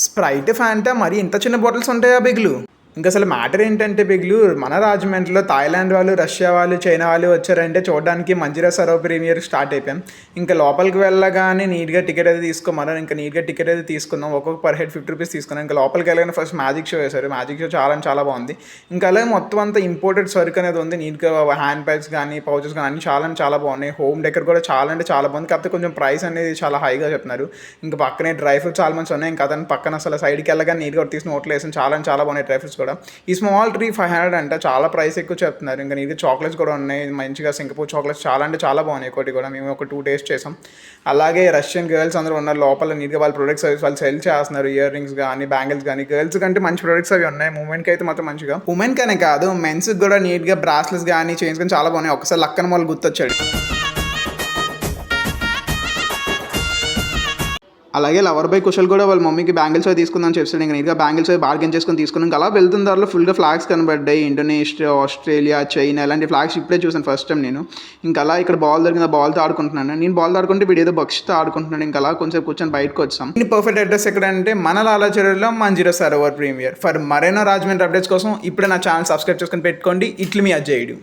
Sprite, Fanta మరి ఇంత చిన్న బాటిల్స్ ఉంటాయా బిగులు? ఇంకా అసలు మ్యాటర్ ఏంటంటే బిగులు, మన రాజమండ్రిలో థాయిలాండ్ వాళ్ళు, రష్యా వాళ్ళు, చైనా వాళ్ళు వచ్చారంటే చూడడానికి మంజీరా సరోవర్ ప్రీమియర్ స్టార్ట్ అయిపోయాం. ఇంకా లోపలికి వెళ్ళగానే నీట్గా టికెట్ అయితే తీసుకోమన్నారు. ఇంకా నీట్గా టికెట్ అయితే తీసుకున్నాం. ఒక్కొక్క పర్ హెడ్ 50 రూపీస్ తీసుకున్నాం. ఇంకా లోపలికి వెళ్ళగానే ఫస్ట్ మ్యాజిక్ షో వేశారు. మ్యాజిక్ షో చాలా బాగుంది. ఇంకా అలాగే మొత్తం అంతా ఇంపోర్టెడ్ సరుకు అనేది ఉంది. నీట్గా హ్యాండ్ బ్యాగ్స్ కానీ, పౌచెస్ కానీ అన్ని చాలా బాగున్నాయి. హోమ్ డెకర్ కూడా చాలా బాగుంది. కాకపోతే కొంచెం ప్రైస్ అనేది చాలా హైగా చెప్తున్నారు. ఇంకా పక్కనే డ్రై ఫ్రూట్స్ చాలా మంచి ఉన్నాయి. ఇంకా అతను పక్కన అసలు సైడ్కి వెళ్ళగానే నీట్గా తీసిన నోట్లో వేసాను. చాలా బాగున్నాయి డ్రై ఫ్రూట్స్ కూడా. ఈ స్మాల్ ట్రీ 500 అంట, చాలా ప్రైస్ ఎక్కువ చెప్తున్నారు. ఇంకా నీట్గా చాక్లెట్స్ కూడా ఉన్నాయి. మంచిగా సింగపూర్ చాక్లెట్స్ చాలా బాగున్నాయి. ఒకటి కూడా మేము ఒక 2 టేస్ట్ చేసాం. అలాగే రష్యన్ గర్ల్స్ అందరూ ఉన్నారు లోపల. నీట్గా వాళ్ళ ప్రొడక్ట్స్ అవి వాళ్ళు సెల్ చేస్తున్నారు. ఇయర్ రింగ్స్ కానీ, బ్యాంగిల్స్ కానీ. గర్ల్స్ కంటే మంచి ప్రొడక్ట్స్ అవి ఉన్నాయి. ఉమెన్కి అయితే మాత్రం మంచిగా, ఉమెన్ కనే కాదు మెన్స్కి కూడా నీట్గా బ్రాస్లెట్స్ కానీ, చైన్స్ కానీ చాలా బాగున్నాయి. ఒకసారి లక్కన వాళ్ళు గుర్తొచ్చాడు. అలాగే లవర్ బై కుశల్ కూడా వాళ్ళ మమ్మీకి బ్యాంగిల్స్ అవి తీసుకుందని చెప్పాడు. ఇంకా నీట్గా బ్యాంగిల్స్ అవి బార్గెన్ చేసుకొని తీసుకున్నాం. ఇంకా అలా వెళ్తున్న దారిలో ఫుల్గా ఫ్లాగ్స్ కనబడ్డాయి. ఇండోనేషియా, ఆస్ట్రేలియా, చైనా ఇలాంటి ఫ్లాగ్స్ ఇప్పుడే చూసాను ఫస్ట్ టైం నేను. ఇంకా అలా ఇక్కడ బాల్ దొరికిన బాల్తో ఆడుకుంటున్నాను. నేను బాల్ ఆడుకుంటే వీడు ఏదో బక్షితో ఆడుకుంటున్నాను. ఇంకా అలా కొంచెం కూర్చొని బయటకు వచ్చాం. ఈ పర్ఫెక్ట్ అడ్రస్ ఎక్కడంటే మన లాలాచెరువులో మంజీరా సరోవర్ ప్రీమియర్. ఫర్ మరెన్నో రాజమండ్రి అప్డేట్స్ కోసం ఇప్పుడే నా ఛానల్ సబ్స్క్రైబ్ చేసుకొని పెట్టుకోండి. ఇట్లు మీ అజయ్యుడు.